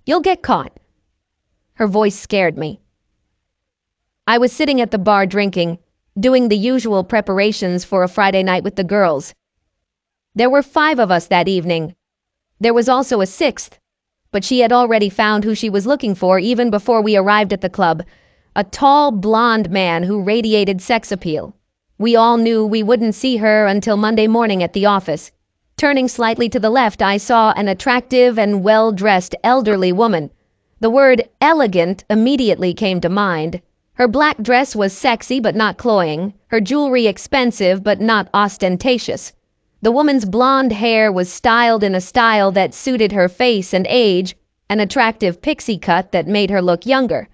You'll get caught." Her voice scared me. I was sitting at the bar drinking, doing the usual preparations for a Friday night with the girls. There were 5 of us that evening. There was also a 6th, but she had already found who she was looking for even before we arrived at the club, a tall, blonde man who radiated sex appeal. We all knew we wouldn't see her until Monday morning at the office. Turning slightly to the left, I saw an attractive and well-dressed elderly woman. The word elegant immediately came to mind. Her black dress was sexy but not cloying, her jewelry expensive but not ostentatious. The woman's blonde hair was styled in a style that suited her face and age, an attractive pixie cut that made her look younger.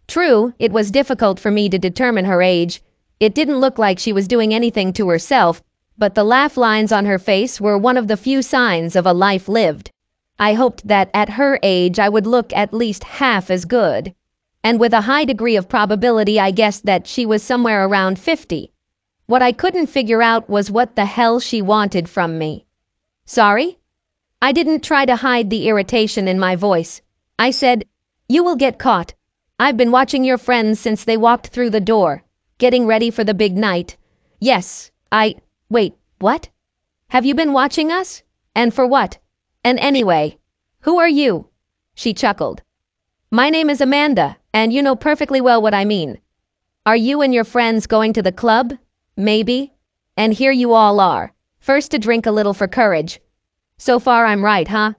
True, it was difficult for me to determine her age. It didn't look like she was doing anything to herself, but the laugh lines on her face were one of the few signs of a life lived. I hoped that at her age I would look at least half as good. And with a high degree of probability I guessed that she was somewhere around 50. What I couldn't figure out was what the hell she wanted from me. "Sorry?" I didn't try to hide the irritation in my voice. I said, "You will get caught. I've been watching your friends since they walked through the door, getting ready for the big night. Yes, wait, what? Have you been watching us? And for what? And anyway, who are you?" She chuckled. "My name is Amanda, and you know perfectly well what I mean. Are you and your friends going to the club? Maybe. And here you all are, first to drink a little for courage. So far I'm right, huh?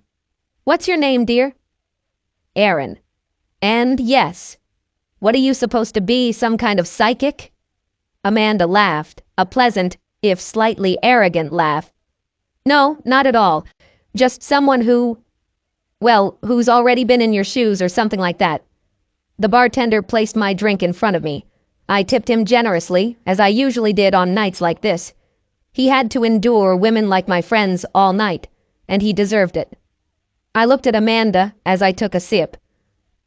What's your name, dear?" "Aaron." "And yes. What are you supposed to be, some kind of psychic?" Amanda laughed, a pleasant, if slightly arrogant laugh. "No, not at all. Just someone who's already been in your shoes or something like that." The bartender placed my drink in front of me. I tipped him generously, as I usually did on nights like this. He had to endure women like my friends all night, and he deserved it. I looked at Amanda as I took a sip.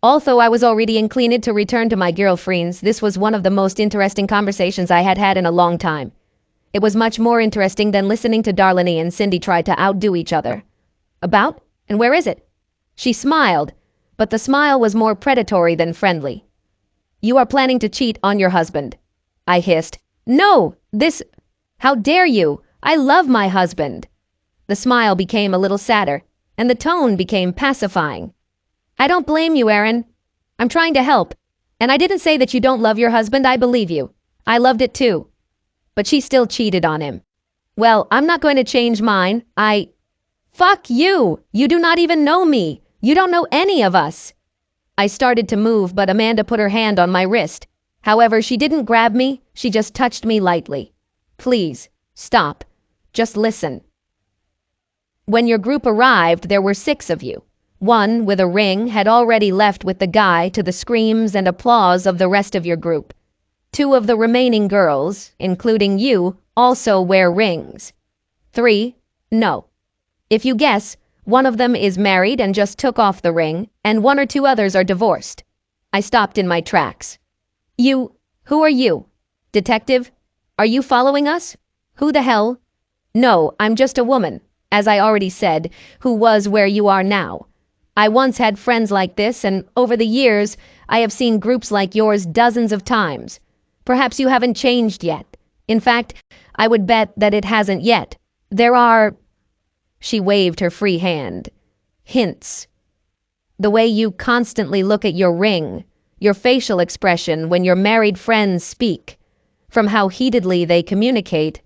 Although I was already inclined to return to my girlfriends, this was one of the most interesting conversations I had had in a long time. It was much more interesting than listening to Darlene and Cindy try to outdo each other. "About? And where is it?" She smiled, but the smile was more predatory than friendly. "You are planning to cheat on your husband." I hissed. "No, how dare you? I love my husband." The smile became a little sadder, and the tone became pacifying. "I don't blame you, Aaron. I'm trying to help. And I didn't say that you don't love your husband, I believe you. I loved it too. But she still cheated on him. Well, I'm not going to change mine. Fuck you! You do not even know me. You don't know any of us." I started to move, but Amanda put her hand on my wrist. However, she didn't grab me, she just touched me lightly. "Please, stop. Just listen. When your group arrived, there were 6 of you. 1, with a ring, had already left with the guy to the screams and applause of the rest of your group. 2 of the remaining girls, including you, also wear rings. 3, no. If you guess, one of them is married and just took off the ring, and 1 or 2 others are divorced." I stopped in my tracks. Who are you? Detective? Are you following us? Who the hell? No, I'm just a woman, as I already said, who was where you are now. I once had friends like this, and over the years, I have seen groups like yours dozens of times. Perhaps you haven't changed yet. In fact, I would bet that it hasn't yet. There are... She waved her free hand. "Hints. The way you constantly look at your ring, your facial expression when your married friends speak, from how heatedly they communicate.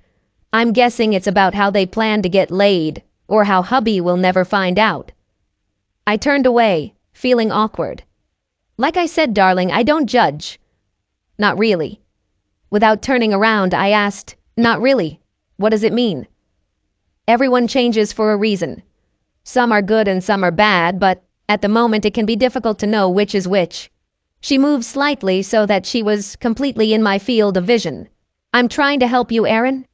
I'm guessing it's about how they plan to get laid, or how hubby will never find out." I turned away, feeling awkward. "Like I said, darling, I don't judge." "Not really." Without turning around, I asked, "Not really? What does it mean?" "Everyone changes for a reason. Some are good and some are bad, but at the moment it can be difficult to know which is which." She moved slightly so that she was completely in my field of vision. "I'm trying to help you, Aaron."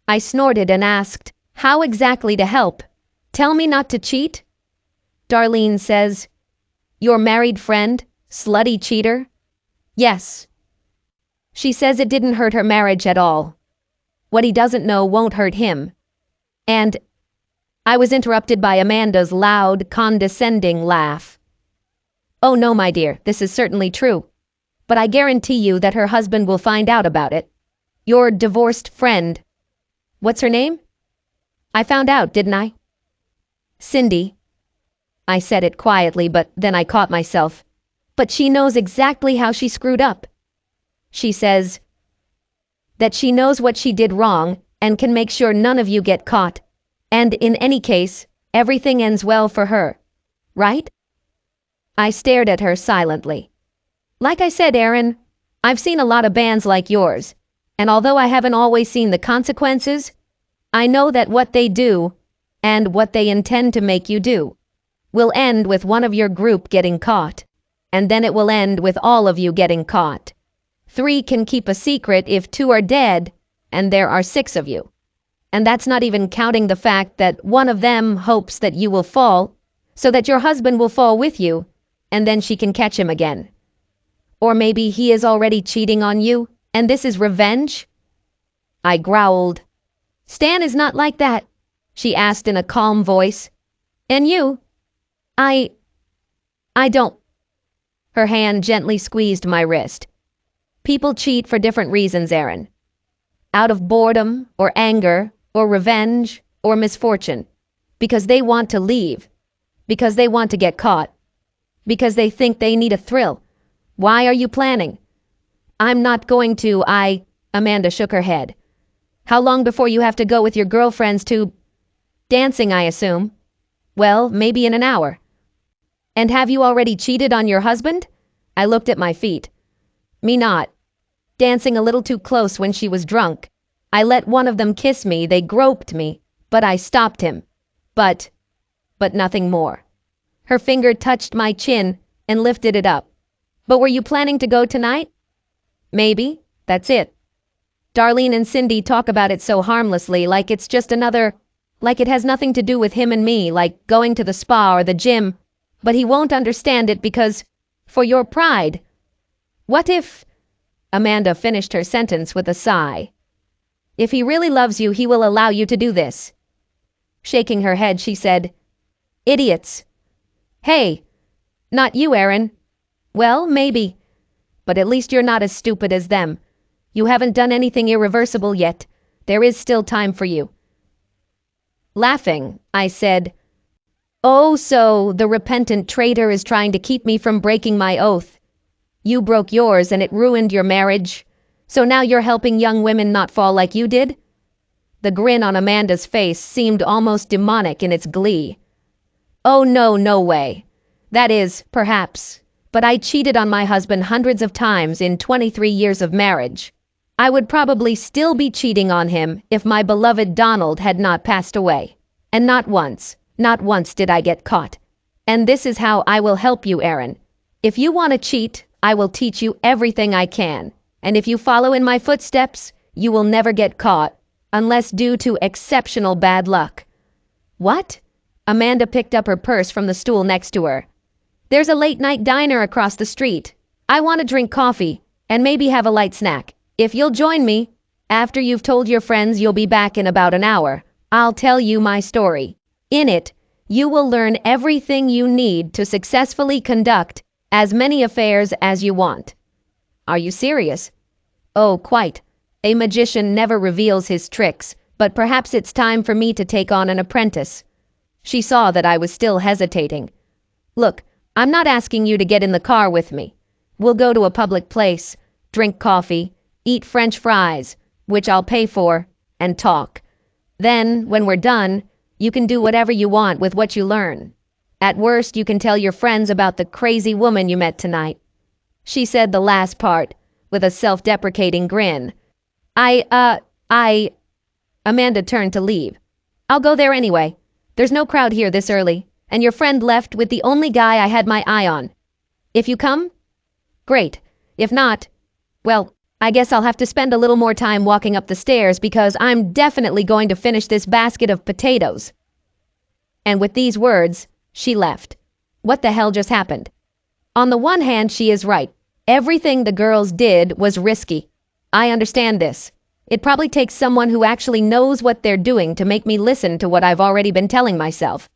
I snorted and asked, "How exactly to help? Tell me not to cheat?" Darlene says, "Your married friend, slutty cheater?" "Yes." She says it didn't hurt her marriage at all. What he doesn't know won't hurt him. And I was interrupted by Amanda's loud, condescending laugh. Oh no, my dear, this is certainly true. But I guarantee you that her husband will find out about it. Your divorced friend. What's her name? I found out, didn't I? Cindy. I said it quietly, but then I caught myself. But she knows exactly how she screwed up. She says that she knows what she did wrong and can make sure none of you get caught. And in any case, everything ends well for her. Right? I stared at her silently. Like I said, Aaron, I've seen a lot of bands like yours, and although I haven't always seen the consequences, I know that what they do, and what they intend to make you do, will end with one of your group getting caught, and then it will end with all of you getting caught. 3 can keep a secret if 2 are dead, and there are 6 of you. And that's not even counting the fact that one of them hopes that you will fall, so that your husband will fall with you, and then she can catch him again. Or maybe he is already cheating on you, and this is revenge? I growled. Stan is not like that, she asked in a calm voice. And you? I don't. Her hand gently squeezed my wrist. People cheat for different reasons, Aaron. Out of boredom, or anger, or revenge, or misfortune. Because they want to leave. Because they want to get caught. Because they think they need a thrill. Why are you planning? I'm not going to, Amanda shook her head. How long before you have to go with your girlfriends to dancing, I assume? Well, maybe in an hour. And have you already cheated on your husband? I looked at my feet. Me not. Dancing a little too close when she was drunk. I let one of them kiss me, they groped me, but I stopped him. But nothing more. Her finger touched my chin and lifted it up. But were you planning to go tonight? Maybe. That's it. Darlene and Cindy talk about it so harmlessly, like it's just like it has nothing to do with him and me, like going to the spa or the gym. But he won't understand it because, for your pride. What if... Amanda finished her sentence with a sigh. If he really loves you, he will allow you to do this. Shaking her head, she said, Idiots. Hey, not you, Aaron. Well, maybe. But at least you're not as stupid as them. You haven't done anything irreversible yet. There is still time for you. Laughing, I said, Oh, so the repentant traitor is trying to keep me from breaking my oath. You broke yours and it ruined your marriage. So now you're helping young women not fall like you did? The grin on Amanda's face seemed almost demonic in its glee. Oh no, no way. That is, perhaps. But I cheated on my husband hundreds of times in 23 years of marriage. I would probably still be cheating on him if my beloved Donald had not passed away. And not once did I get caught. And this is how I will help you, Aaron. If you want to cheat, I will teach you everything I can. And if you follow in my footsteps, you will never get caught, unless due to exceptional bad luck. What? Amanda picked up her purse from the stool next to her. There's a late-night diner across the street. I want to drink coffee, and maybe have a light snack. If you'll join me, after you've told your friends you'll be back in about an hour, I'll tell you my story. In it, you will learn everything you need to successfully conduct as many affairs as you want. Are you serious? Oh, quite. A magician never reveals his tricks, but perhaps it's time for me to take on an apprentice. She saw that I was still hesitating. Look, I'm not asking you to get in the car with me. We'll go to a public place, drink coffee, eat French fries, which I'll pay for, and talk. Then, when we're done, you can do whatever you want with what you learn. At worst, you can tell your friends about the crazy woman you met tonight. She said the last part, with a self-deprecating grin. Amanda turned to leave. I'll go there anyway. There's no crowd here this early, and your friend left with the only guy I had my eye on. If you come, great. If not, well, I guess I'll have to spend a little more time walking up the stairs because I'm definitely going to finish this basket of potatoes. And with these words, she left. What the hell just happened? On the one hand, she is right. Everything the girls did was risky. I understand this. It probably takes someone who actually knows what they're doing to make me listen to what I've already been telling myself.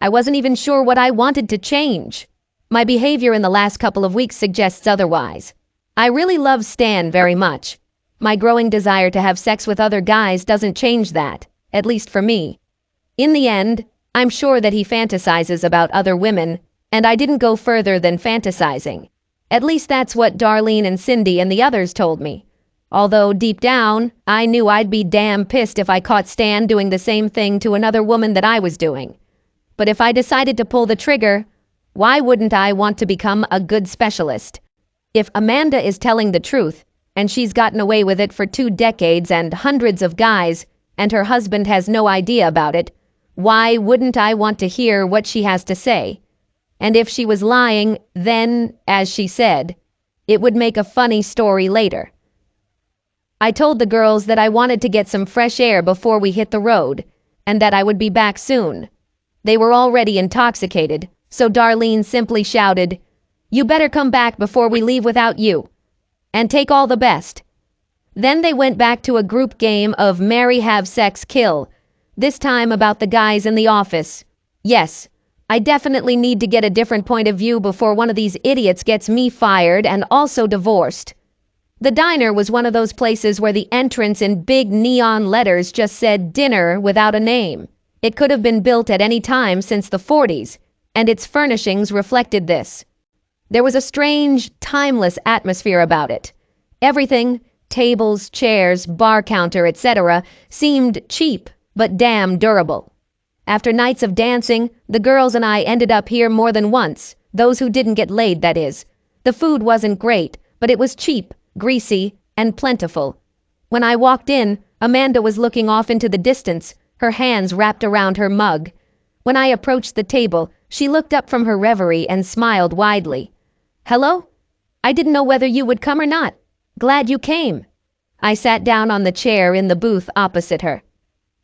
I wasn't even sure what I wanted to change. My behavior in the last couple of weeks suggests otherwise. I really love Stan very much. My growing desire to have sex with other guys doesn't change that, at least for me. In the end, I'm sure that he fantasizes about other women, and I didn't go further than fantasizing. At least that's what Darlene and Cindy and the others told me. Although deep down, I knew I'd be damn pissed if I caught Stan doing the same thing to another woman that I was doing. But if I decided to pull the trigger, why wouldn't I want to become a good specialist? If Amanda is telling the truth, and she's gotten away with it for 2 decades and hundreds of guys, and her husband has no idea about it, why wouldn't I want to hear what she has to say? And if she was lying, then, as she said, it would make a funny story later. I told the girls that I wanted to get some fresh air before we hit the road, and that I would be back soon. They were already intoxicated, so Darlene simply shouted, "You better come back before we leave without you. And take all the best." Then they went back to a group game of marry, have sex, kill, this time about the guys in the office. Yes, I definitely need to get a different point of view before one of these idiots gets me fired and also divorced. The diner was one of those places where the entrance in big neon letters just said dinner without a name. It could have been built at any time since the 40s, and its furnishings reflected this. There was a strange, timeless atmosphere about it. Everything, tables, chairs, bar counter, etc., seemed cheap but damn durable. After nights of dancing, the girls and I ended up here more than once, those who didn't get laid, that is. The food wasn't great, but it was cheap, greasy, and plentiful. When I walked in, Amanda was looking off into the distance, her hands wrapped around her mug. When I approached the table, she looked up from her reverie and smiled widely. "Hello? I didn't know whether you would come or not. Glad you came." I sat down on the chair in the booth opposite her.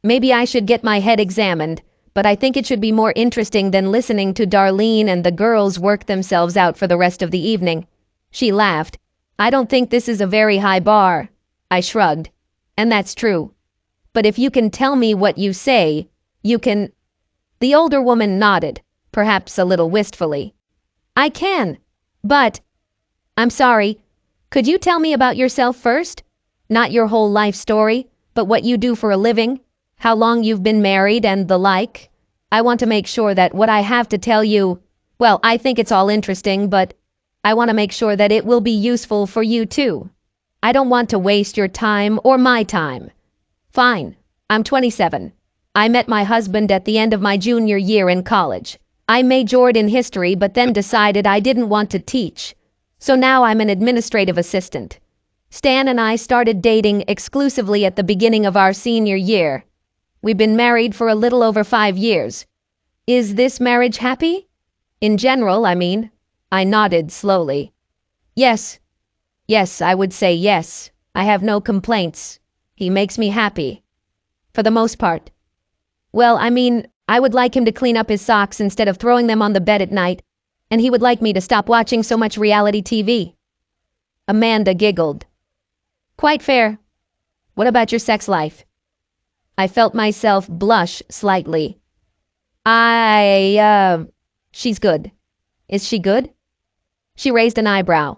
Maybe I should get my head examined, but I think it should be more interesting than listening to Darlene and the girls work themselves out for the rest of the evening. She laughed. "I don't think this is a very high bar." I shrugged. "And that's true. But if you can tell me what you say, you can—" The older woman nodded, perhaps a little wistfully. "I can. But, I'm sorry, could you tell me about yourself first? Not your whole life story, but what you do for a living, how long you've been married, and the like. I want to make sure that what I have to tell you, well, I think it's all interesting, but I want to make sure that it will be useful for you too. I don't want to waste your time or my time." "Fine. I'm 27. I met my husband at the end of my junior year in college. I majored in history but then decided I didn't want to teach. So now I'm an administrative assistant. Stan and I started dating exclusively at the beginning of our senior year. We've been married for a little over 5 years. Is this marriage happy? In general, I mean." I nodded slowly. Yes, I would say yes. I have no complaints. He makes me happy. For the most part. Well, I mean, I would like him to clean up his socks instead of throwing them on the bed at night, and he would like me to stop watching so much reality TV. Amanda giggled. "Quite fair. What about your sex life?" I felt myself blush slightly. She's good." "Is she good?" She raised an eyebrow.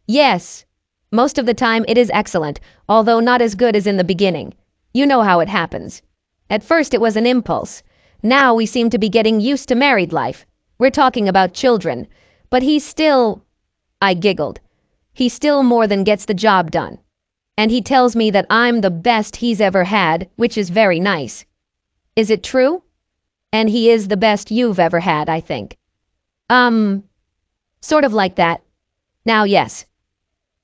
"Yes. Most of the time it is excellent, although not as good as in the beginning. You know how it happens. At first it was an impulse. Now we seem to be getting used to married life. We're talking about children. But he's still—" I giggled. "He still more than gets the job done. And he tells me that I'm the best he's ever had, which is very nice. Is it true? And he is the best you've ever had, I think." Sort of like that. Now, yes.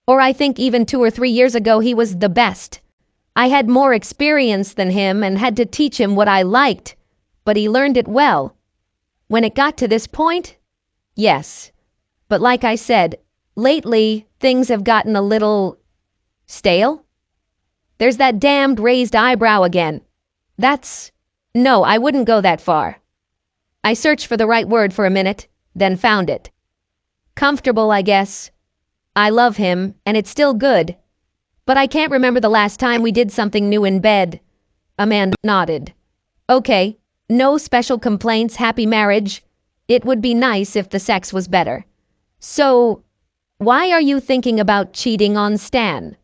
Or I think even 2 or 3 years ago he was the best. I had more experience than him and had to teach him what I liked, but he learned it well. When it got to this point, yes. But like I said, lately things have gotten a little stale. There's that damned raised eyebrow again. No, I wouldn't go that far. I searched for the right word for a minute, then found it. Comfortable, I guess. I love him, and it's still good. But I can't remember the last time we did something new in bed. Amanda nodded. Okay, no special complaints, happy marriage. It would be nice if the sex was better. So, why are you thinking about cheating on Stan?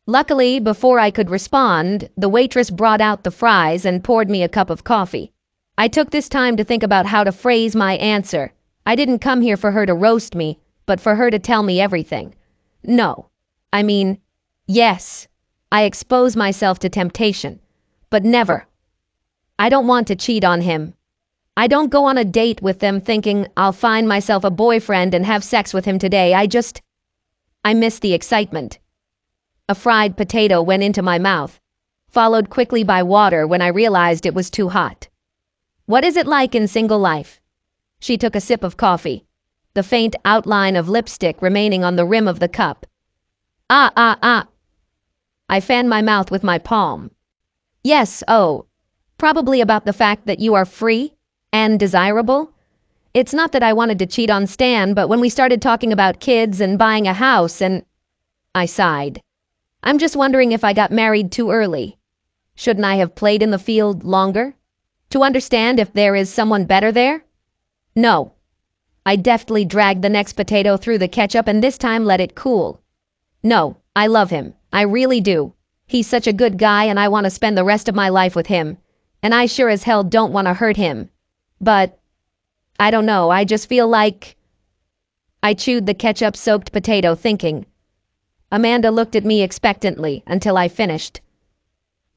Luckily, before I could respond, the waitress brought out the fries and poured me a cup of coffee. I took this time to think about how to phrase my answer. I didn't come here for her to roast me, but for her to tell me everything. No. I mean, yes, I expose myself to temptation, but never. I don't want to cheat on him. I don't go on a date with them thinking I'll find myself a boyfriend and have sex with him today. I miss the excitement. A fried potato went into my mouth, followed quickly by water when I realized it was too hot. What is it like in single life? She took a sip of coffee, the faint outline of lipstick remaining on the rim of the cup. Ah. I fanned my mouth with my palm. Yes, probably about the fact that you are free and desirable. It's not that I wanted to cheat on Stan, but when we started talking about kids and buying a house and... I sighed. I'm just wondering if I got married too early. Shouldn't I have played in the field longer? To understand if there is someone better there? No. I deftly dragged the next potato through the ketchup and this time let it cool. No, I love him. I really do. He's such a good guy and I want to spend the rest of my life with him. And I sure as hell don't want to hurt him. But, I don't know, I just feel like... I chewed the ketchup-soaked potato thinking. Amanda looked at me expectantly until I finished.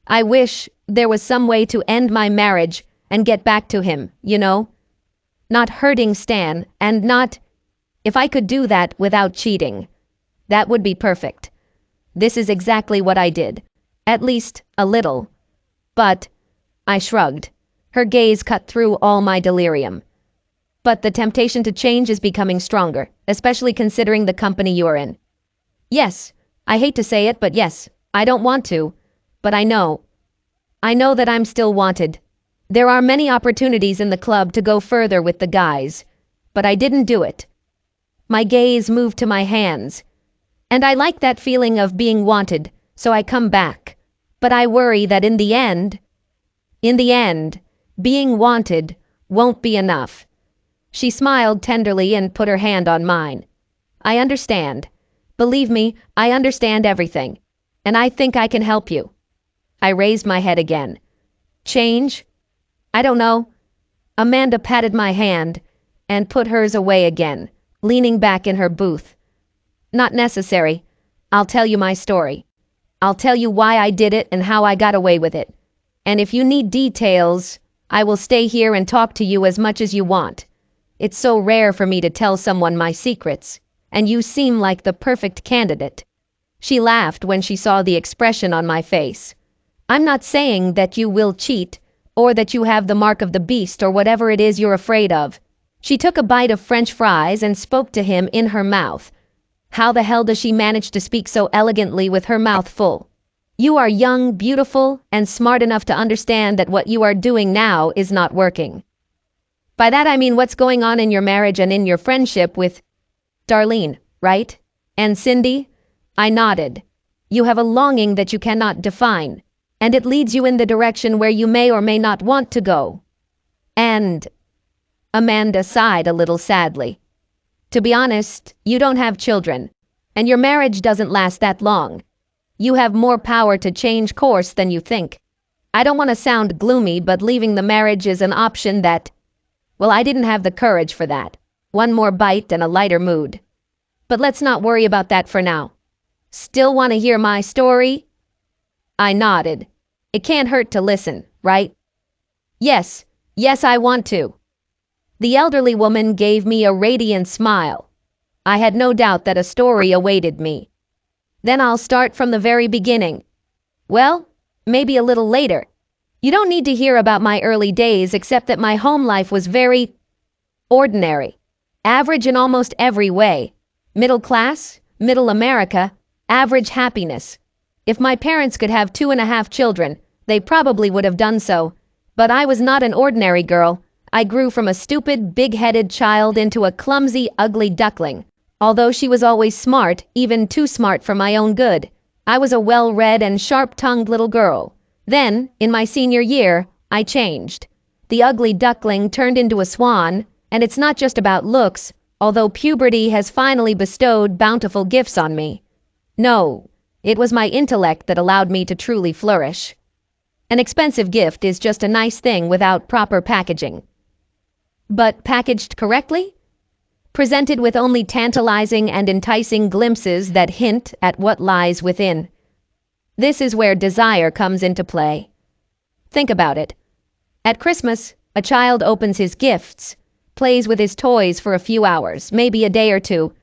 I wish there was some way to end my marriage and get back to him, you know? Not hurting Stan, and not... If I could do that without cheating, that would be perfect. This is exactly what I did. At least, a little. But, I shrugged. Her gaze cut through all my delirium. But the temptation to change is becoming stronger, especially considering the company you're in. Yes, I hate to say it, but yes, I don't want to. But I know that I'm still wanted. There are many opportunities in the club to go further with the guys, but I didn't do it. My gaze moved to my hands, and I like that feeling of being wanted, so I come back. But I worry that in the end, being wanted won't be enough. She smiled tenderly and put her hand on mine. I understand. Believe me, I understand everything, and I think I can help you. I raised my head again. Change? I don't know. Amanda patted my hand and put hers away again, leaning back in her booth. Not necessary. I'll tell you my story. I'll tell you why I did it and how I got away with it. And if you need details, I will stay here and talk to you as much as you want. It's so rare for me to tell someone my secrets, and you seem like the perfect candidate. She laughed when she saw the expression on my face. I'm not saying that you will cheat, or that you have the mark of the beast or whatever it is you're afraid of. She took a bite of French fries and spoke to him in her mouth. How the hell does she manage to speak so elegantly with her mouth full? You are young, beautiful, and smart enough to understand that what you are doing now is not working. By that I mean what's going on in your marriage and in your friendship with Darlene, right? And Cindy? I nodded. You have a longing that you cannot define, and it leads you in the direction where you may or may not want to go. And... Amanda sighed a little sadly. To be honest, you don't have children, and your marriage doesn't last that long. You have more power to change course than you think. I don't want to sound gloomy, but leaving the marriage is an option that... Well, I didn't have the courage for that. One more bite and a lighter mood. But let's not worry about that for now. Still want to hear my story? I nodded. It can't hurt to listen, right? Yes, I want to. The elderly woman gave me a radiant smile. I had no doubt that a story awaited me. Then I'll start from the very beginning. Well, maybe a little later. You don't need to hear about my early days except that my home life was very ordinary. Average in almost every way. Middle class, middle America, average happiness. If my parents could have 2.5 children, they probably would have done so. But I was not an ordinary girl. I grew from a stupid, big-headed child into a clumsy, ugly duckling. Although she was always smart, even too smart for my own good, I was a well-read and sharp-tongued little girl. Then, in my senior year, I changed. The ugly duckling turned into a swan, and it's not just about looks, although puberty has finally bestowed bountiful gifts on me. No, it was my intellect that allowed me to truly flourish. An expensive gift is just a nice thing without proper packaging. But packaged correctly? Presented with only tantalizing and enticing glimpses that hint at what lies within. This is where desire comes into play. Think about it. At Christmas, a child opens his gifts, plays with his toys for a few hours, maybe a day or two,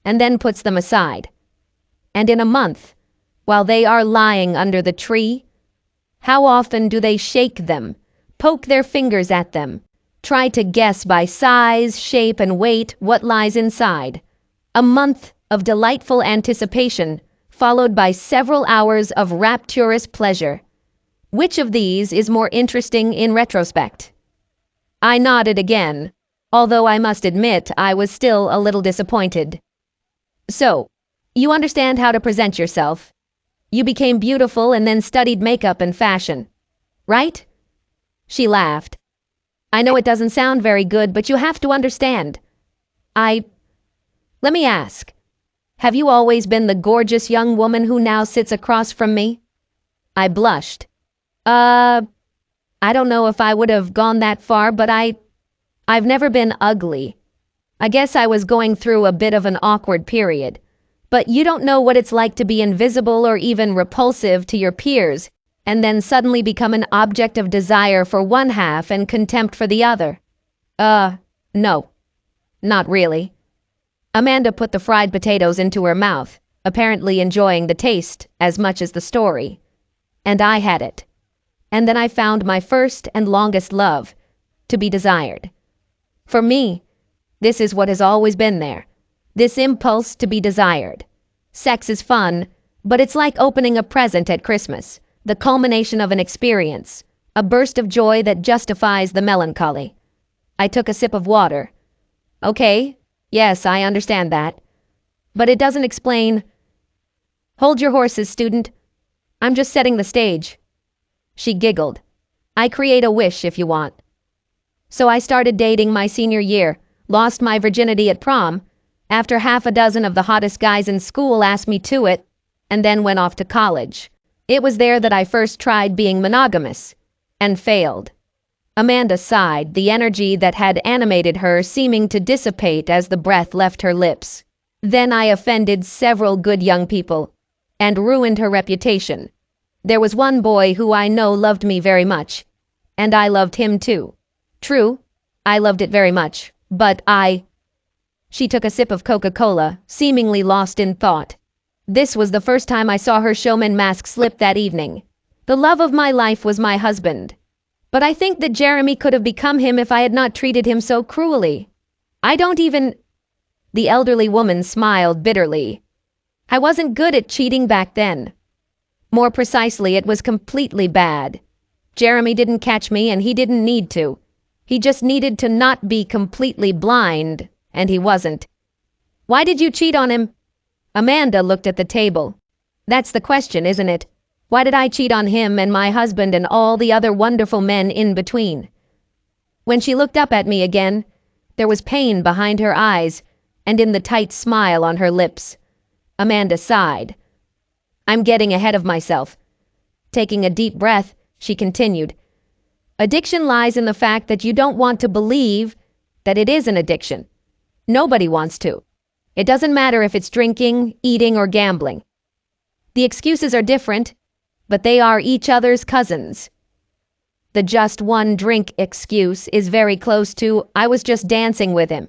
and then puts them aside. And in a month, while they are lying under the tree, how often do they shake them, poke their fingers at them, try to guess by size, shape, and weight what lies inside? A month of delightful anticipation, followed by several hours of rapturous pleasure. Which of these is more interesting in retrospect? I nodded again, although I must admit I was still a little disappointed. So, you understand how to present yourself. You became beautiful and then studied makeup and fashion, right? She laughed. I know it doesn't sound very good, but you have to understand. Let me ask, have you always been the gorgeous young woman who now sits across from me? I blushed. I don't know if I would have gone that far, but I've never been ugly. I guess I was going through a bit of an awkward period. But you don't know what it's like to be invisible or even repulsive to your peers, and then suddenly become an object of desire for one half and contempt for the other. No. Not really. Amanda put the fried potatoes into her mouth, apparently enjoying the taste as much as the story. And I had it. And then I found my first and longest love, to be desired. For me, this is what has always been there. This impulse to be desired. Sex is fun, but it's like opening a present at Christmas, the culmination of an experience, a burst of joy that justifies the melancholy. I took a sip of water. Okay, yes, I understand that. But it doesn't explain. Hold your horses, student. I'm just setting the stage. She giggled. I create a wish if you want. So I started dating my senior year, lost my virginity at prom, after half a dozen of the hottest guys in school asked me to it, and then went off to college. It was there that I first tried being monogamous, and failed. Amanda sighed, the energy that had animated her seeming to dissipate as the breath left her lips. Then I offended several good young people, and ruined her reputation. There was one boy who I know loved me very much, and I loved him too. True, I loved it very much, but She took a sip of Coca-Cola, seemingly lost in thought. This was the first time I saw her showman mask slip that evening. The love of my life was my husband. But I think that Jeremy could have become him if I had not treated him so cruelly. The elderly woman smiled bitterly. I wasn't good at cheating back then. More precisely, it was completely bad. Jeremy didn't catch me, and he didn't need to. He just needed to not be completely blind, and he wasn't. Why did you cheat on him? Amanda looked at the table. That's the question, isn't it? Why did I cheat on him and my husband and all the other wonderful men in between? When she looked up at me again, there was pain behind her eyes and in the tight smile on her lips. Amanda sighed. I'm getting ahead of myself. Taking a deep breath, she continued. Addiction lies in the fact that you don't want to believe that it is an addiction. Nobody wants to. It doesn't matter if it's drinking, eating, or gambling. The excuses are different, but they are each other's cousins. The just one drink excuse is very close to, I was just dancing with him.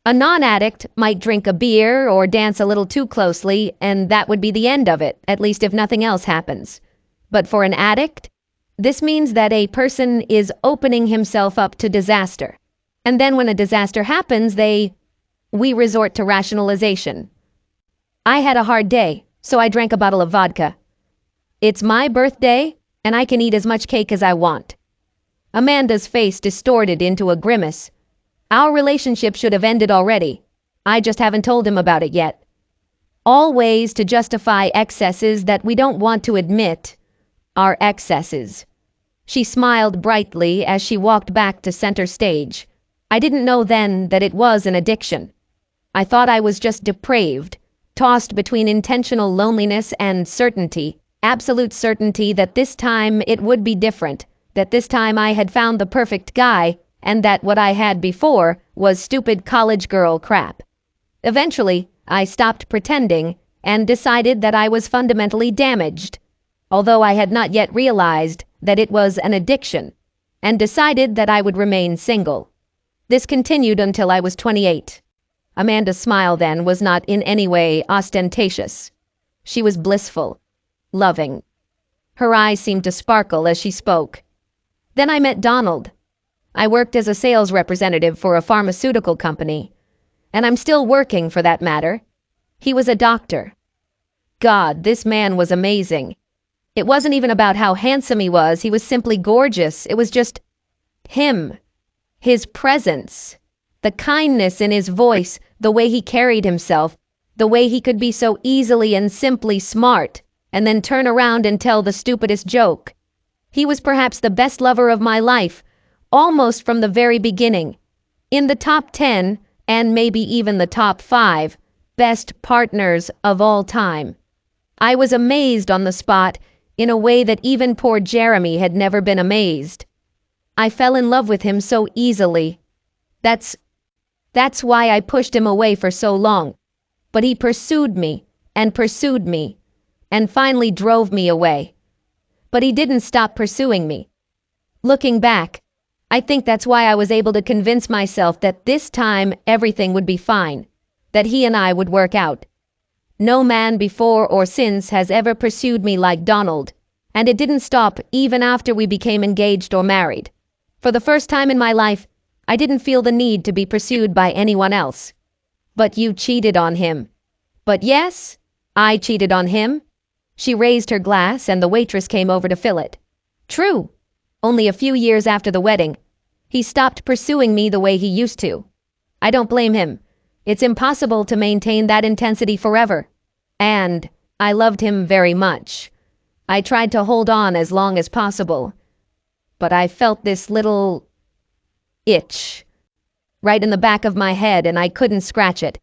A non-addict might drink a beer or dance a little too closely, and that would be the end of it, at least if nothing else happens. But for an addict, this means that a person is opening himself up to disaster. And then when a disaster happens, we resort to rationalization. I had a hard day, so I drank a bottle of vodka. It's my birthday, and I can eat as much cake as I want. Amanda's face distorted into a grimace. Our relationship should have ended already. I just haven't told him about it yet. All ways to justify excesses that we don't want to admit are excesses. She smiled brightly as she walked back to center stage. I didn't know then that it was an addiction. I thought I was just depraved, tossed between intentional loneliness and certainty, absolute certainty that this time it would be different, that this time I had found the perfect guy, and that what I had before was stupid college girl crap. Eventually, I stopped pretending and decided that I was fundamentally damaged, although I had not yet realized that it was an addiction, and decided that I would remain single. This continued until I was 28. Amanda's smile then was not in any way ostentatious. She was blissful, loving. Her eyes seemed to sparkle as she spoke. Then I met Donald. I worked as a sales representative for a pharmaceutical company, and I'm still working for that matter. He was a doctor. God, this man was amazing. It wasn't even about how handsome he was simply gorgeous. It was just him. His presence. The kindness in his voice, the way he carried himself, the way he could be so easily and simply smart, and then turn around and tell the stupidest joke. He was perhaps the best lover of my life, almost from the very beginning. In the top 10, and maybe even the top 5, best partners of all time. I was amazed on the spot in a way that even poor Jeremy had never been amazed. I fell in love with him so easily. That's why I pushed him away for so long. But he pursued me, and finally drove me away. But he didn't stop pursuing me. Looking back, I think that's why I was able to convince myself that this time everything would be fine, that he and I would work out. No man before or since has ever pursued me like Donald, and it didn't stop even after we became engaged or married. For the first time in my life, I didn't feel the need to be pursued by anyone else. But you cheated on him. But yes, I cheated on him. She raised her glass and the waitress came over to fill it. True. Only a few years after the wedding, he stopped pursuing me the way he used to. I don't blame him. It's impossible to maintain that intensity forever. And I loved him very much. I tried to hold on as long as possible. But I felt this little itch right in the back of my head and I couldn't scratch it.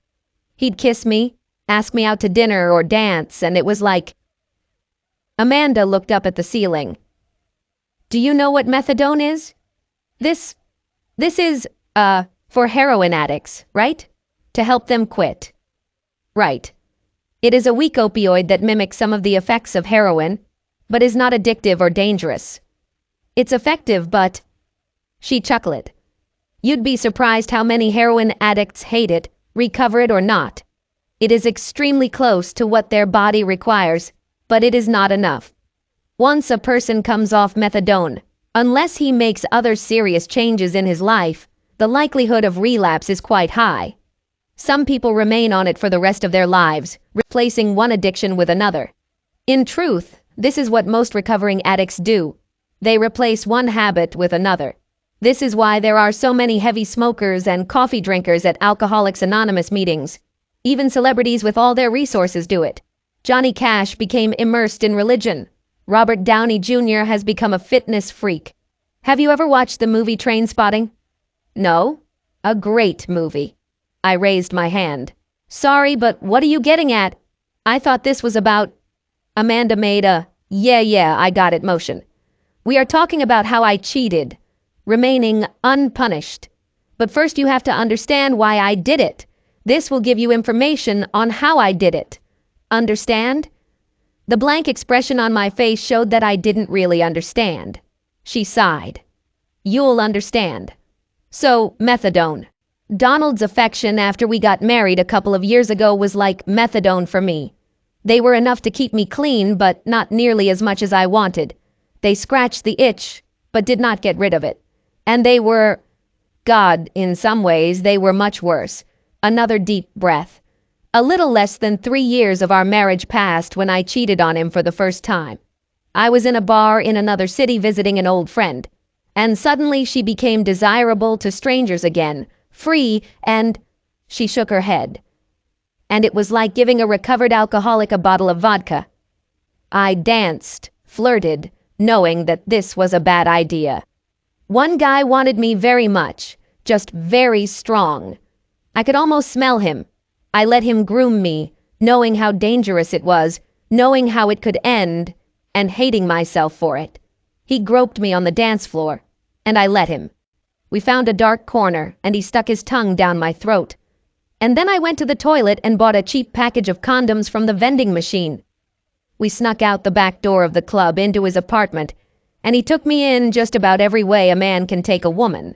He'd kiss me, ask me out to dinner or dance, and it was like... Amanda looked up at the ceiling. Do you know what methadone is? This is, for heroin addicts, right? To help them quit. Right. It is a weak opioid that mimics some of the effects of heroin, but is not addictive or dangerous. It's effective, but... She chuckled. You'd be surprised how many heroin addicts hate it, recover it or not. It is extremely close to what their body requires, but it is not enough. Once a person comes off methadone, unless he makes other serious changes in his life, the likelihood of relapse is quite high. Some people remain on it for the rest of their lives, replacing one addiction with another. In truth, this is what most recovering addicts do. They replace one habit with another. This is why there are so many heavy smokers and coffee drinkers at Alcoholics Anonymous meetings. Even celebrities with all their resources do it. Johnny Cash became immersed in religion. Robert Downey Jr. has become a fitness freak. Have you ever watched the movie Trainspotting? No? A great movie. I raised my hand. Sorry, but what are you getting at? I thought this was about... Amanda made a, yeah, I got it motion. We are talking about how I cheated, remaining unpunished. But first you have to understand why I did it. This will give you information on how I did it. Understand? The blank expression on my face showed that I didn't really understand. She sighed. You'll understand. So, methadone. Donald's affection after we got married a couple of years ago was like methadone for me. They were enough to keep me clean, but not nearly as much as I wanted. They scratched the itch, but did not get rid of it. And they were... God, in some ways, they were much worse. Another deep breath. A little less than 3 years of our marriage passed when I cheated on him for the first time. I was in a bar in another city visiting an old friend. And suddenly she became desirable to strangers again, free, and... She shook her head. And it was like giving a recovered alcoholic a bottle of vodka. I danced, flirted, knowing that this was a bad idea. One guy wanted me very much, just very strong. I could almost smell him. I let him groom me, knowing how dangerous it was, knowing how it could end, and hating myself for it. He groped me on the dance floor, and I let him. We found a dark corner, and he stuck his tongue down my throat. And then I went to the toilet and bought a cheap package of condoms from the vending machine. We snuck out the back door of the club into his apartment, and he took me in just about every way a man can take a woman.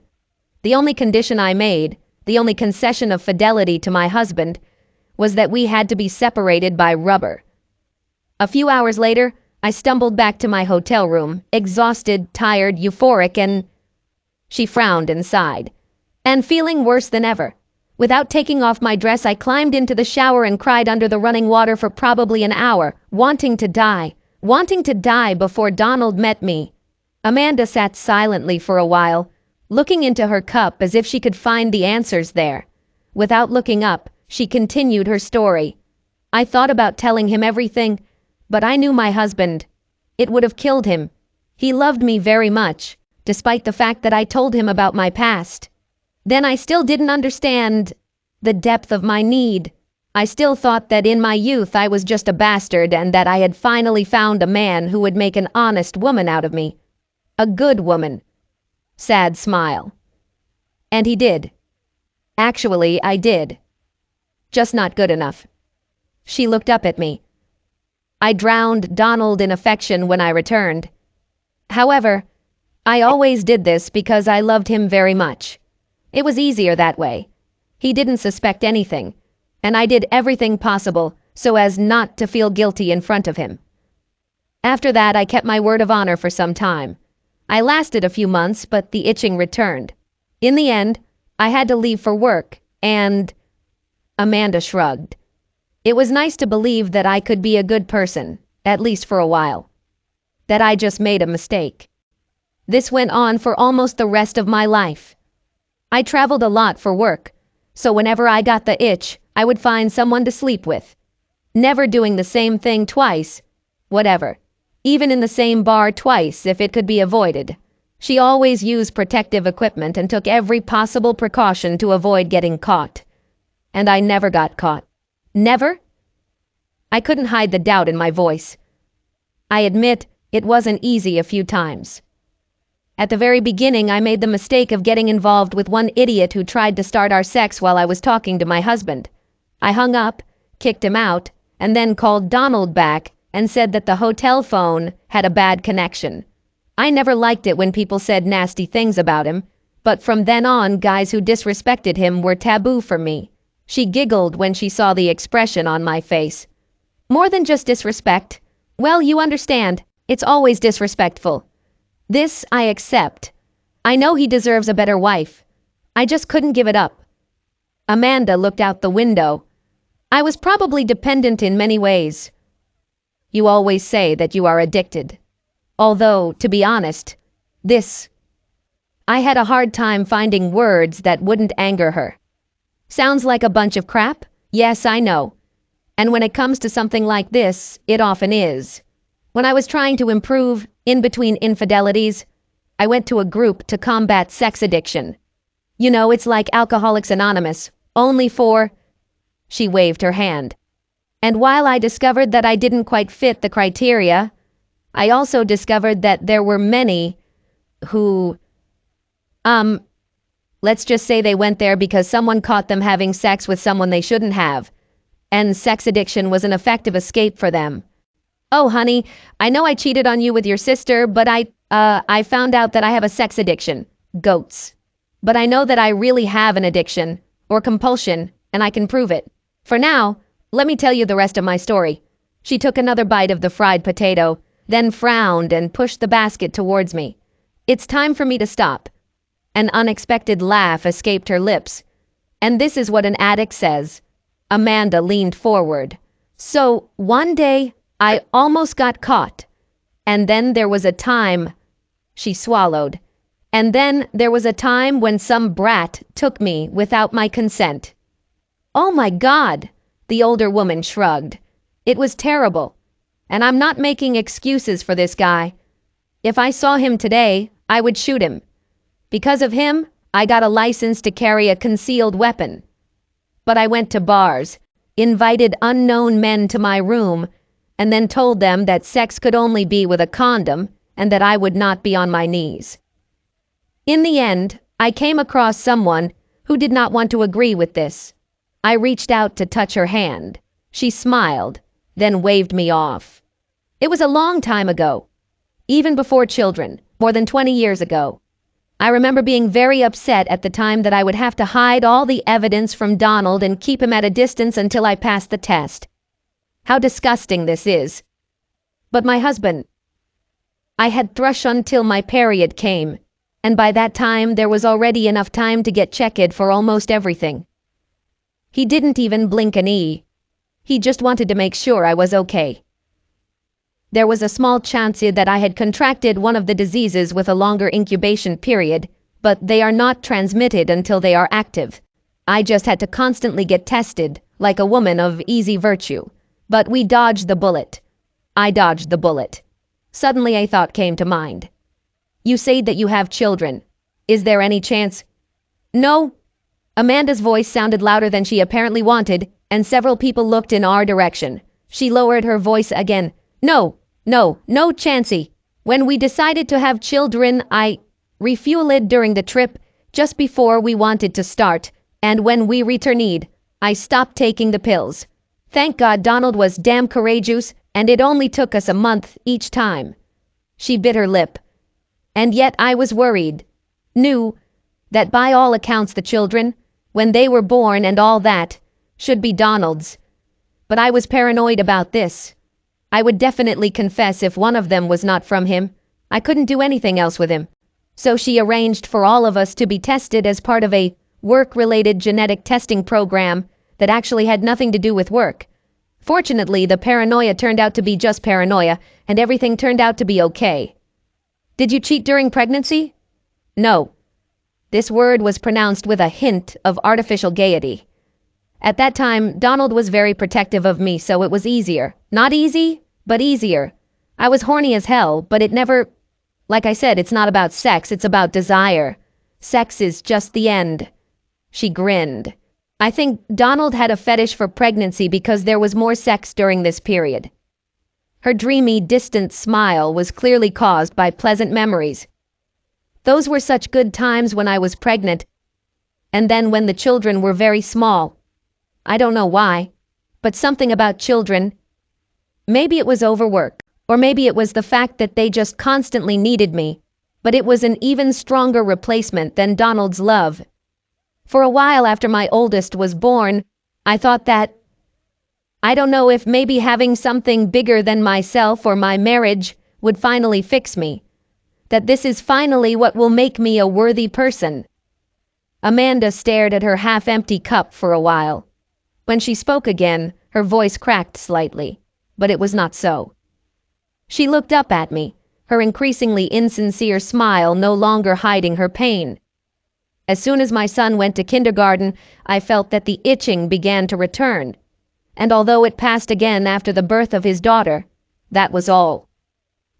The only condition I made, the only concession of fidelity to my husband, was that we had to be separated by rubber. A few hours later, I stumbled back to my hotel room, exhausted, tired, euphoric, and... She frowned and sighed, and feeling worse than ever. Without taking off my dress, I climbed into the shower and cried under the running water for probably an hour, wanting to die before Donald met me. Amanda sat silently for a while, looking into her cup as if she could find the answers there. Without looking up, she continued her story. I thought about telling him everything, but I knew my husband. It would have killed him. He loved me very much, despite the fact that I told him about my past. Then I still didn't understand the depth of my need. I still thought that in my youth I was just a bastard and that I had finally found a man who would make an honest woman out of me. A good woman. Sad smile. And he did. Actually, I did. Just not good enough. She looked up at me. I drowned Donald in affection when I returned. However, I always did this because I loved him very much. It was easier that way. He didn't suspect anything, and I did everything possible so as not to feel guilty in front of him. After that, I kept my word of honor for some time. I lasted a few months, but the itching returned. In the end, I had to leave for work, and... Amanda shrugged. It was nice to believe that I could be a good person, at least for a while. That I just made a mistake. This went on for almost the rest of my life. I traveled a lot for work, so whenever I got the itch, I would find someone to sleep with. Never doing the same thing twice, whatever. Even in the same bar twice if it could be avoided. She always used protective equipment and took every possible precaution to avoid getting caught. And I never got caught. Never? I couldn't hide the doubt in my voice. I admit it wasn't easy a few times. At the very beginning, I made the mistake of getting involved with one idiot who tried to start our sex while I was talking to my husband. I hung up, kicked him out, and then called Donald back and said that the hotel phone had a bad connection. I never liked it when people said nasty things about him, but from then on, guys who disrespected him were taboo for me. She giggled when she saw the expression on my face. More than just disrespect. Well, you understand, it's always disrespectful. This I accept. I know he deserves a better wife. I just couldn't give it up. Amanda looked out the window. I was probably dependent in many ways. You always say that you are addicted. Although, to be honest, I had a hard time finding words that wouldn't anger her. Sounds like a bunch of crap? Yes, I know. And when it comes to something like this, it often is. When I was trying to improve, in between infidelities, I went to a group to combat sex addiction. You know, it's like Alcoholics Anonymous, only for... She waved her hand. And while I discovered that I didn't quite fit the criteria, I also discovered that there were many who... Let's just say they went there because someone caught them having sex with someone they shouldn't have, and sex addiction was an effective escape for them. Oh, honey, I know I cheated on you with your sister, but I found out that I have a sex addiction. Goats. But I know that I really have an addiction, or compulsion, and I can prove it. For now, let me tell you the rest of my story. She took another bite of the fried potato, then frowned and pushed the basket towards me. It's time for me to stop. An unexpected laugh escaped her lips. And this is what an addict says. Amanda leaned forward. So, one day, I almost got caught. And then there was a time... She swallowed. And then there was a time when some brat took me without my consent. Oh my God! The older woman shrugged. It was terrible. And I'm not making excuses for this guy. If I saw him today, I would shoot him. Because of him, I got a license to carry a concealed weapon. But I went to bars, invited unknown men to my room, and then told them that sex could only be with a condom and that I would not be on my knees. In the end, I came across someone who did not want to agree with this. I reached out to touch her hand. She smiled, then waved me off. It was a long time ago, even before children, more than 20 years ago. I remember being very upset at the time that I would have to hide all the evidence from Donald and keep him at a distance until I passed the test. How disgusting this is. But my husband, I had thrush until my period came, and by that time there was already enough time to get checked for almost everything. He didn't even blink an eye. He just wanted to make sure I was okay. There was a small chance that I had contracted one of the diseases with a longer incubation period, but they are not transmitted until they are active. I just had to constantly get tested, like a woman of easy virtue. But we dodged the bullet. I dodged the bullet. Suddenly a thought came to mind. You say that you have children. Is there any chance? No. Amanda's voice sounded louder than she apparently wanted, and several people looked in our direction. She lowered her voice again. No chancey. When we decided to have children, I refueled during the trip, just before we wanted to start, and when we returned, I stopped taking the pills. Thank God Donald was damn courageous, and it only took us a month each time. She bit her lip. And yet I was worried. Knew that by all accounts the children, when they were born and all that, should be Donald's. But I was paranoid about this. I would definitely confess if one of them was not from him. I couldn't do anything else with him. So she arranged for all of us to be tested as part of a work-related genetic testing program that actually had nothing to do with work. Fortunately, the paranoia turned out to be just paranoia, and everything turned out to be okay. Did you cheat during pregnancy? No. This word was pronounced with a hint of artificial gaiety. At that time, Donald was very protective of me, so it was easier. Not easy, but easier. I was horny as hell, but it never... Like I said, it's not about sex, it's about desire. Sex is just the end. She grinned. I think Donald had a fetish for pregnancy because there was more sex during this period. Her dreamy, distant smile was clearly caused by pleasant memories. Those were such good times when I was pregnant, and then when the children were very small. I don't know why, but something about children. Maybe it was overwork, or maybe it was the fact that they just constantly needed me, but it was an even stronger replacement than Donald's love. For a while after my oldest was born, I thought that, I don't know if maybe having something bigger than myself or my marriage would finally fix me. That this is finally what will make me a worthy person. Amanda stared at her half-empty cup for a while. When she spoke again, her voice cracked slightly, but it was not so. She looked up at me, her increasingly insincere smile no longer hiding her pain. As soon as my son went to kindergarten, I felt that the itching began to return. And although it passed again after the birth of his daughter, that was all.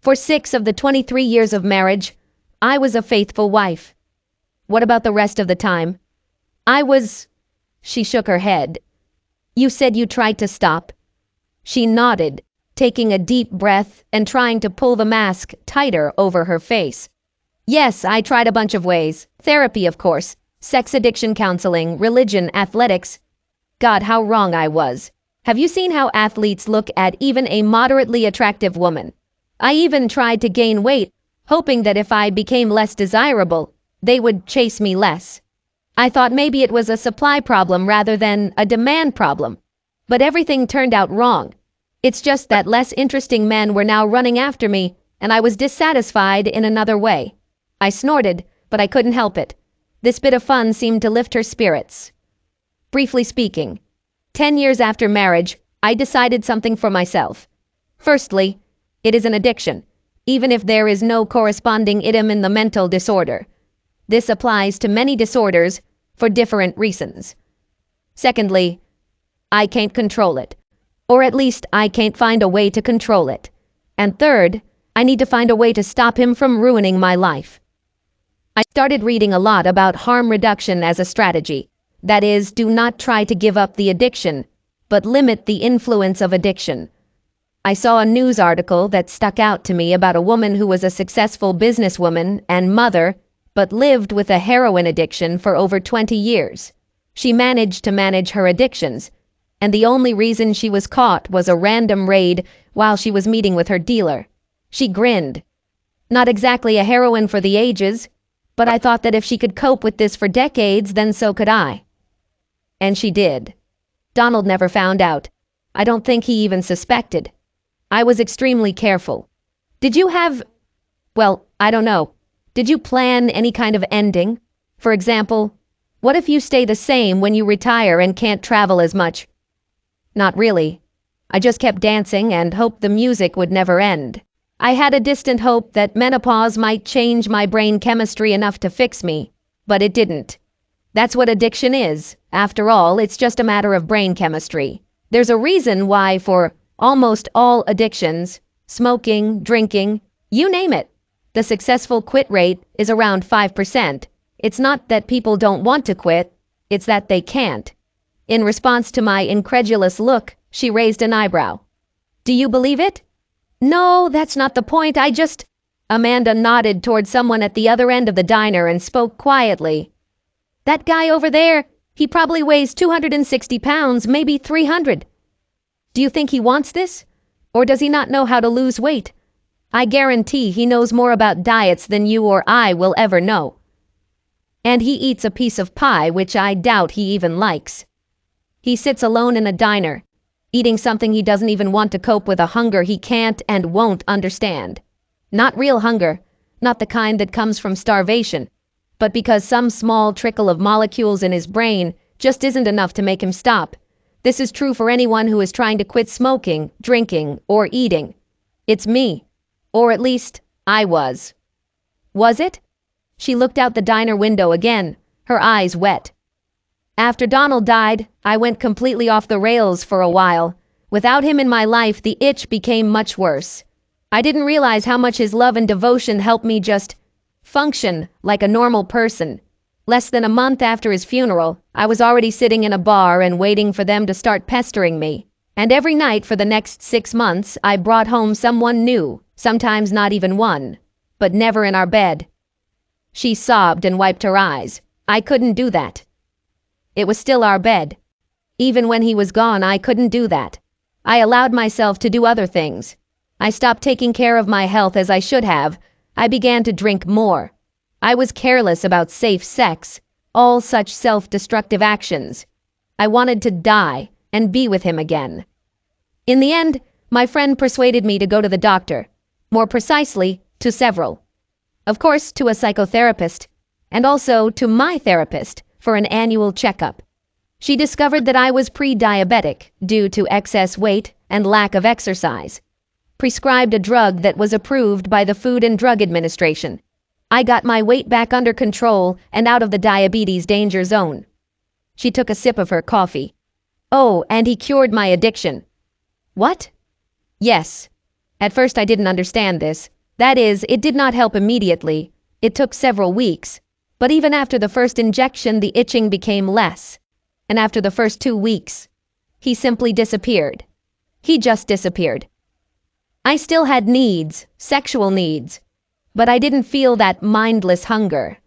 For 6 of the 23 years of marriage, I was a faithful wife. What about the rest of the time? I was... She shook her head. You said you tried to stop. She nodded, taking a deep breath and trying to pull the mask tighter over her face. Yes, I tried a bunch of ways. Therapy, of course. Sex addiction counseling, religion, athletics. God, how wrong I was. Have you seen how athletes look at even a moderately attractive woman? I even tried to gain weight, hoping that if I became less desirable, they would chase me less. I thought maybe it was a supply problem rather than a demand problem. But everything turned out wrong. It's just that less interesting men were now running after me, and I was dissatisfied in another way. I snorted, but I couldn't help it. This bit of fun seemed to lift her spirits. Briefly speaking, 10 years after marriage, I decided something for myself. Firstly, it is an addiction, even if there is no corresponding item in the mental disorder. This applies to many disorders for different reasons. Secondly, I can't control it. Or at least I can't find a way to control it. And third, I need to find a way to stop him from ruining my life. I started reading a lot about harm reduction as a strategy. That is, do not try to give up the addiction. but limit the influence of addiction. I saw a news article that stuck out to me about a woman who was a successful businesswoman and mother, but lived with a heroin addiction for over 20 years. She managed to manage her addictions, and the only reason she was caught was a random raid while she was meeting with her dealer. She grinned. Not exactly a heroine for the ages, but I thought that if she could cope with this for decades, then so could I. And she did. Donald never found out. I don't think he even suspected. I was extremely careful. Did you have... well, I don't know. Did you plan any kind of ending? For example, what if you stay the same when you retire and can't travel as much? Not really. I just kept dancing and hoped the music would never end. I had a distant hope that menopause might change my brain chemistry enough to fix me, but it didn't. That's what addiction is. After all, it's just a matter of brain chemistry. There's a reason why for almost all addictions, smoking, drinking, you name it, the successful quit rate is around 5%. It's not that people don't want to quit, it's that they can't. In response to my incredulous look, she raised an eyebrow. Do you believe it? No, that's not the point, Amanda nodded toward someone at the other end of the diner and spoke quietly. That guy over there, he probably weighs 260 pounds, maybe 300. Do you think he wants this? Or does he not know how to lose weight? I guarantee he knows more about diets than you or I will ever know. And he eats a piece of pie, which I doubt he even likes. He sits alone in a diner, eating something he doesn't even want to cope with a hunger he can't and won't understand. Not real hunger, not the kind that comes from starvation, but because some small trickle of molecules in his brain just isn't enough to make him stop. This is true for anyone who is trying to quit smoking, drinking, or eating. It's me. Or at least, I was. Was it? She looked out the diner window again, her eyes wet. After Donald died, I went completely off the rails for a while. Without him in my life, the itch became much worse. I didn't realize how much his love and devotion helped me just function like a normal person. Less than a month after his funeral, I was already sitting in a bar and waiting for them to start pestering me. And every night for the next 6 months, I brought home someone new, sometimes not even one, but never in our bed. She sobbed and wiped her eyes. I couldn't do that. It was still our bed. Even when he was gone, I couldn't do that. I allowed myself to do other things. I stopped taking care of my health as I should have. I began to drink more. I was careless about safe sex, all such self-destructive actions. I wanted to die and be with him again. In the end, my friend persuaded me to go to the doctor. More precisely, to several. Of course, to a psychotherapist, and also to my therapist for an annual checkup. She discovered that I was pre-diabetic due to excess weight and lack of exercise. Prescribed a drug that was approved by the Food and Drug Administration. I got my weight back under control and out of the diabetes danger zone. She took a sip of her coffee. Oh, and he cured my addiction. What? Yes. At first I didn't understand this. That is, it did not help immediately. It took several weeks. But even after the first injection, the itching became less. And after the first 2 weeks, he simply disappeared. He just disappeared. I still had needs, sexual needs, but I didn't feel that mindless hunger.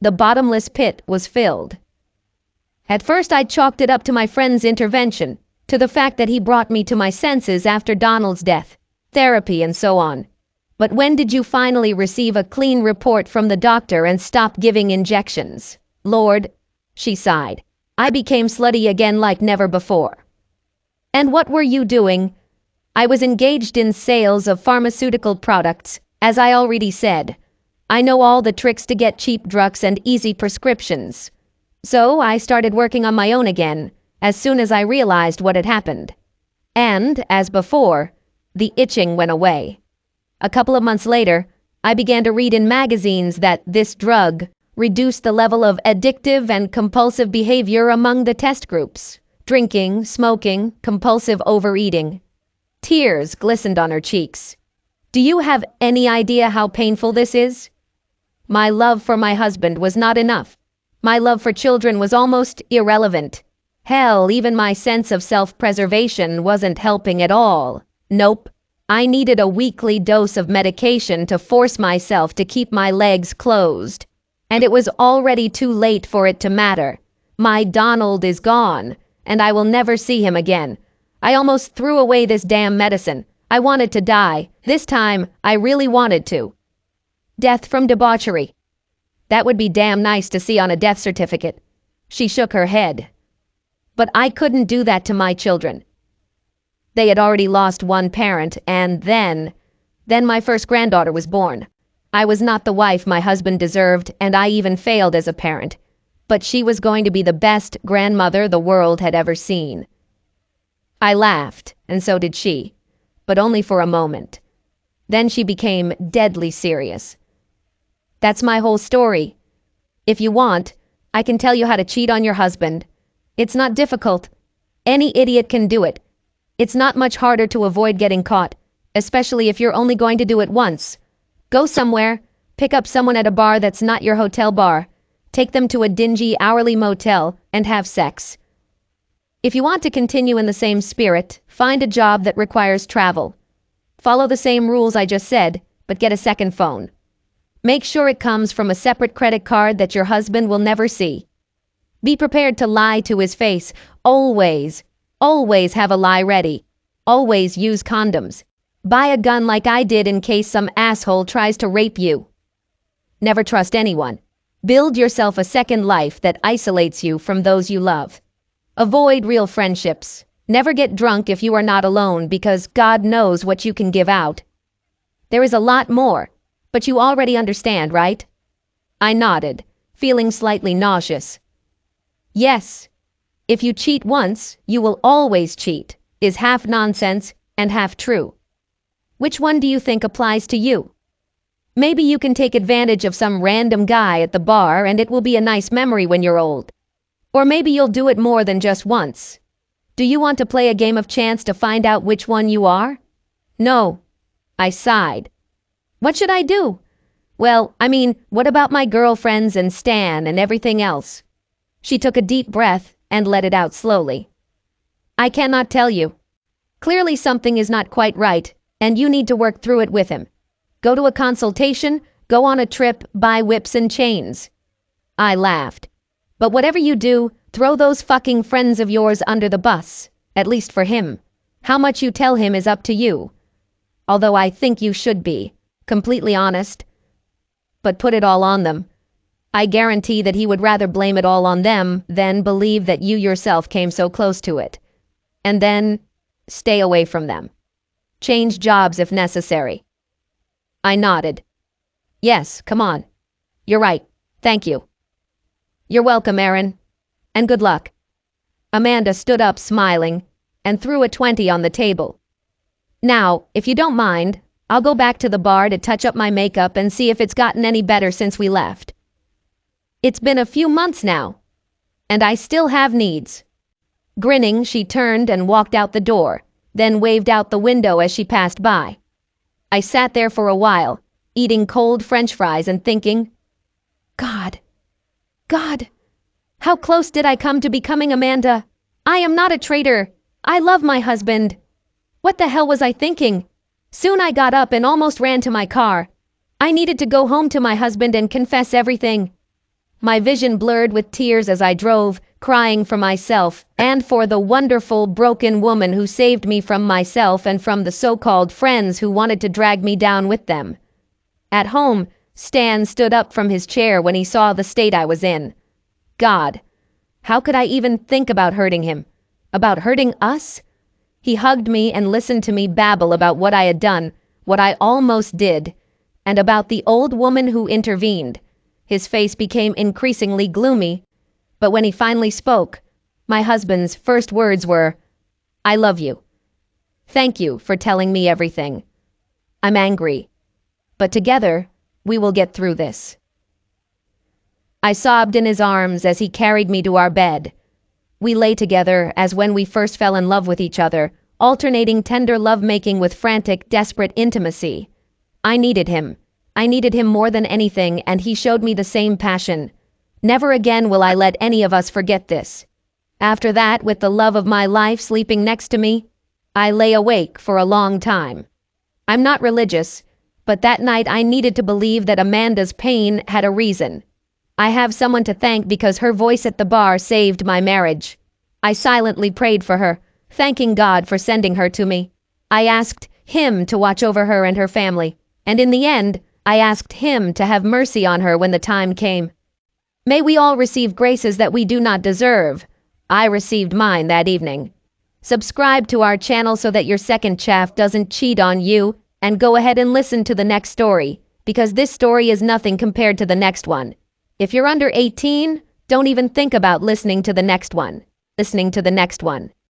The bottomless pit was filled. At first I chalked it up to my friend's intervention, to the fact that he brought me to my senses after Donald's death, therapy and so on. But when did you finally receive a clean report from the doctor and stop giving injections? Lord, she sighed. I became slutty again like never before. And what were you doing? I was engaged in sales of pharmaceutical products, as I already said. I know all the tricks to get cheap drugs and easy prescriptions. So I started working on my own again, as soon as I realized what had happened. And, as before, the itching went away. A couple of months later, I began to read in magazines that this drug reduced the level of addictive and compulsive behavior among the test groups. Drinking, smoking, compulsive overeating. Tears glistened on her cheeks. Do you have any idea how painful this is? My love for my husband was not enough. My love for children was almost irrelevant. Hell, even my sense of self-preservation wasn't helping at all. Nope. I needed a weekly dose of medication to force myself to keep my legs closed. And it was already too late for it to matter. My Donald is gone, and I will never see him again. I almost threw away this damn medicine. I wanted to die. This time, I really wanted to. Death from debauchery. That would be damn nice to see on a death certificate. She shook her head. But I couldn't do that to my children. They had already lost one parent, and then my first granddaughter was born. I was not the wife my husband deserved, and I even failed as a parent. But she was going to be the best grandmother the world had ever seen. I laughed, and so did she, but only for a moment. Then she became deadly serious. That's my whole story. If you want, I can tell you how to cheat on your husband. It's not difficult. Any idiot can do it. It's not much harder to avoid getting caught, especially if you're only going to do it once. Go somewhere, pick up someone at a bar that's not your hotel bar, take them to a dingy hourly motel, and have sex. If you want to continue in the same spirit, find a job that requires travel. Follow the same rules I just said, but get a second phone. Make sure it comes from a separate credit card that your husband will never see. Be prepared to lie to his face. Always. Always have a lie ready. Always use condoms. Buy a gun like I did in case some asshole tries to rape you. Never trust anyone. Build yourself a second life that isolates you from those you love. Avoid real friendships. Never get drunk if you are not alone, because God knows what you can give out. There is a lot more, but you already understand, right? I nodded, feeling slightly nauseous. Yes. If you cheat once, you will always cheat, is half nonsense and half true. Which one do you think applies to you? Maybe you can take advantage of some random guy at the bar and it will be a nice memory when you're old. Or maybe you'll do it more than just once. Do you want to play a game of chance to find out which one you are? No. I sighed. What should I do? Well, what about my girlfriends and Stan and everything else? She took a deep breath and let it out slowly. I cannot tell you. Clearly something is not quite right, and you need to work through it with him. Go to a consultation, go on a trip, buy whips and chains. I laughed. But whatever you do, throw those fucking friends of yours under the bus, at least for him. How much you tell him is up to you. Although I think you should be, completely honest. But put it all on them. I guarantee that he would rather blame it all on them than believe that you yourself came so close to it. And then, stay away from them. Change jobs if necessary. I nodded. Yes, come on. You're right. Thank you. You're welcome, Aaron. And good luck. Amanda stood up smiling and threw a 20 on the table. Now, if you don't mind, I'll go back to the bar to touch up my makeup and see if it's gotten any better since we left. It's been a few months now, and I still have needs. Grinning, she turned and walked out the door, then waved out the window as she passed by. I sat there for a while, eating cold French fries and thinking, God, how close did I come to becoming Amanda? I am not a traitor. I love my husband. What the hell was I thinking? Soon I got up and almost ran to my car. I needed to go home to my husband and confess everything. My vision blurred with tears as I drove, crying for myself and for the wonderful, broken woman who saved me from myself and from the so-called friends who wanted to drag me down with them. At home, Stan stood up from his chair when he saw the state I was in. God, how could I even think about hurting him? About hurting us? He hugged me and listened to me babble about what I had done, what I almost did, and about the old woman who intervened. His face became increasingly gloomy, but when he finally spoke, my husband's first words were, I love you. Thank you for telling me everything. I'm angry, but together we will get through this. I sobbed in his arms as he carried me to our bed. We lay together as when we first fell in love with each other, alternating tender lovemaking with frantic, desperate intimacy. I needed him. I needed him more than anything, and he showed me the same passion. Never again will I let any of us forget this. After that, with the love of my life sleeping next to me, I lay awake for a long time. I'm not religious, but that night I needed to believe that Amanda's pain had a reason. I have someone to thank because her voice at the bar saved my marriage. I silently prayed for her, thanking God for sending her to me. I asked Him to watch over her and her family, and in the end, I asked Him to have mercy on her when the time came. May we all receive graces that we do not deserve. I received mine that evening. Subscribe to our channel so that your second chaff doesn't cheat on you, and go ahead and listen to the next story, because this story is nothing compared to the next one. If you're under 18, don't even think about listening to the next one.